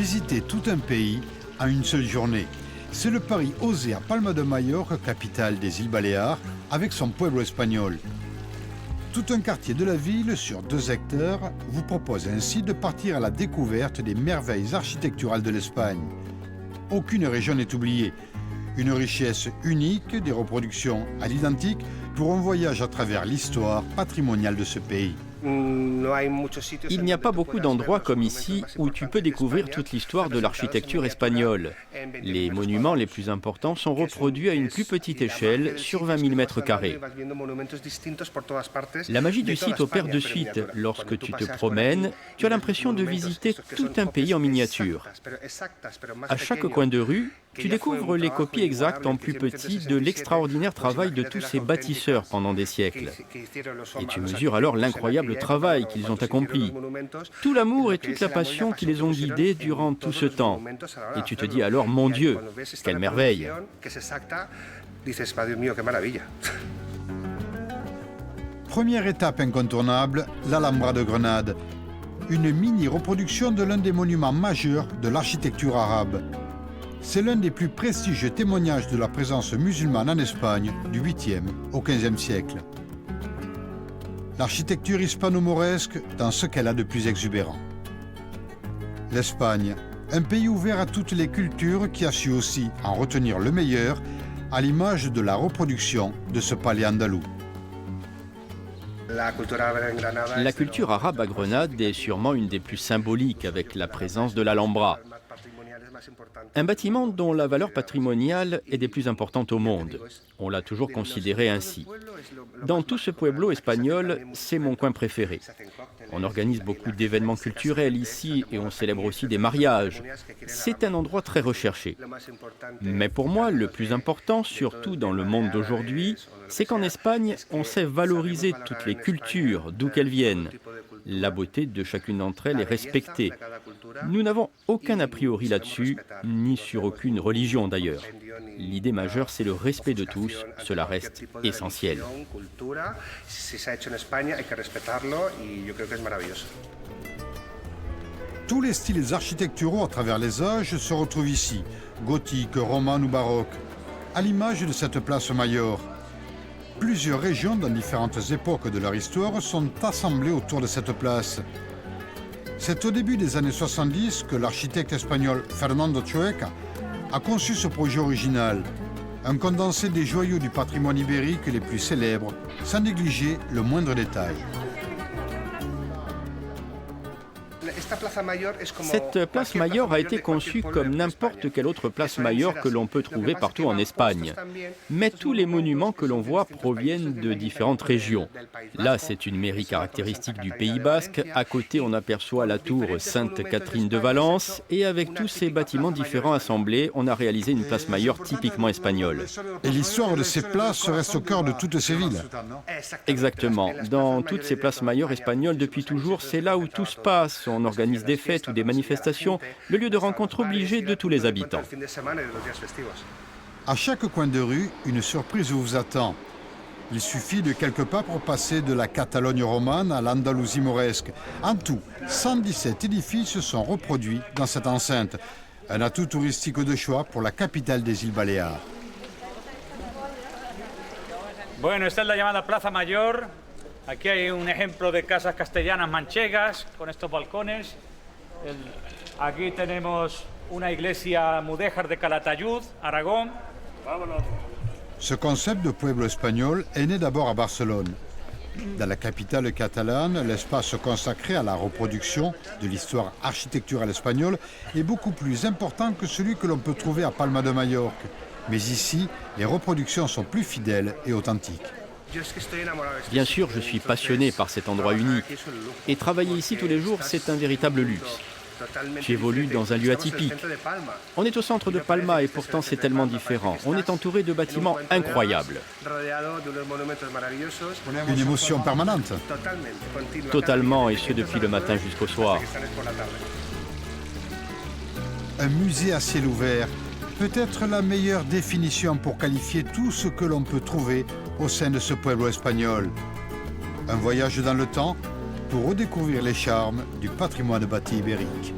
Visiter tout un pays en une seule journée. C'est le pari osé à Palma de Majorque, capitale des îles Baléares, avec son pueblo espagnol. Tout un quartier de la ville sur 2 hectares vous propose ainsi de partir à la découverte des merveilles architecturales de l'Espagne. Aucune région n'est oubliée. Une richesse unique, des reproductions à l'identique pour un voyage à travers l'histoire patrimoniale de ce pays. Il n'y a pas beaucoup d'endroits comme ici où tu peux découvrir toute l'histoire de l'architecture espagnole. Les monuments les plus importants sont reproduits à une plus petite échelle sur 20 000 m². La magie du site opère de suite. Lorsque tu te promènes, tu as l'impression de visiter tout un pays en miniature. À chaque coin de rue, tu découvres les copies exactes en plus petit de l'extraordinaire travail de tous ces bâtisseurs pendant des siècles. Et tu mesures alors l'incroyable travail qu'ils ont accompli, tout l'amour et toute la passion qui les ont guidés durant tout ce temps. Et tu te dis alors, mon Dieu, quelle merveille! Première étape incontournable, l'Alhambra de Grenade. Une mini-reproduction de l'un des monuments majeurs de l'architecture arabe. C'est l'un des plus prestigieux témoignages de la présence musulmane en Espagne du 8e au 15e siècle. L'architecture hispano-mauresque dans ce qu'elle a de plus exubérant. L'Espagne, un pays ouvert à toutes les cultures qui a su aussi en retenir le meilleur à l'image de la reproduction de ce palais andalou. La culture arabe à Grenade est sûrement une des plus symboliques avec la présence de l'Alhambra. Un bâtiment dont la valeur patrimoniale est des plus importantes au monde. On l'a toujours considéré ainsi. Dans tout ce pueblo espagnol, c'est mon coin préféré. On organise beaucoup d'événements culturels ici et on célèbre aussi des mariages. C'est un endroit très recherché. Mais pour moi, le plus important, surtout dans le monde d'aujourd'hui, c'est qu'en Espagne, on sait valoriser toutes les cultures, d'où qu'elles viennent. La beauté de chacune d'entre elles est respectée. Nous n'avons aucun a priori là-dessus, ni sur aucune religion d'ailleurs. L'idée majeure, c'est le respect de tous, cela reste essentiel. Tous les styles architecturaux à travers les âges se retrouvent ici, gothique, romane ou baroque, à l'image de cette place Mayor. Plusieurs régions dans différentes époques de leur histoire sont assemblées autour de cette place. C'est au début des années 70 que l'architecte espagnol Fernando Chueca a conçu ce projet original, un condensé des joyaux du patrimoine ibérique les plus célèbres, sans négliger le moindre détail. Cette place Mayor a été conçue comme n'importe quelle autre place Mayor que l'on peut trouver partout en Espagne. Mais tous les monuments que l'on voit proviennent de différentes régions. Là, c'est une mairie caractéristique du Pays Basque. À côté, on aperçoit la tour Sainte-Catherine de Valence. Et avec tous ces bâtiments différents assemblés, on a réalisé une place Mayor typiquement espagnole. Et l'histoire de ces places reste au cœur de toutes ces villes. Exactement. Dans toutes ces places Mayor espagnoles, depuis toujours, c'est là où tout se passe. On organise des fêtes ou des manifestations, le lieu de rencontre obligé de tous les habitants. À chaque coin de rue, une surprise vous attend. Il suffit de quelques pas pour passer de la Catalogne romane à l'Andalousie mauresque. En tout, 117 édifices sont reproduits dans cette enceinte. Un atout touristique de choix pour la capitale des îles Baléares. Bueno, esta es la llamada Plaza Mayor. Aquí hay un ejemplo de casas castellanas manchegas con estos balcones. Aquí tenemos una iglesia mudéjar de Calatayud, Aragón. Ce concept de pueblo espagnol est né d'abord à Barcelone. Dans la capitale catalane, l'espace consacré à la reproduction de l'histoire architecturale espagnole est beaucoup plus important que celui que l'on peut trouver à Palma de Majorque. Mais ici, les reproductions sont plus fidèles et authentiques. Bien sûr, je suis passionné par cet endroit unique. Et travailler ici tous les jours, c'est un véritable luxe. J'évolue dans un lieu atypique. On est au centre de Palma et pourtant c'est tellement différent. On est entouré de bâtiments incroyables. Une émotion permanente. Totalement, et ce depuis le matin jusqu'au soir. Un musée à ciel ouvert, peut-être la meilleure définition pour qualifier tout ce que l'on peut trouver au sein de ce pueblo espagnol. Un voyage dans le temps pour redécouvrir les charmes du patrimoine bâti ibérique.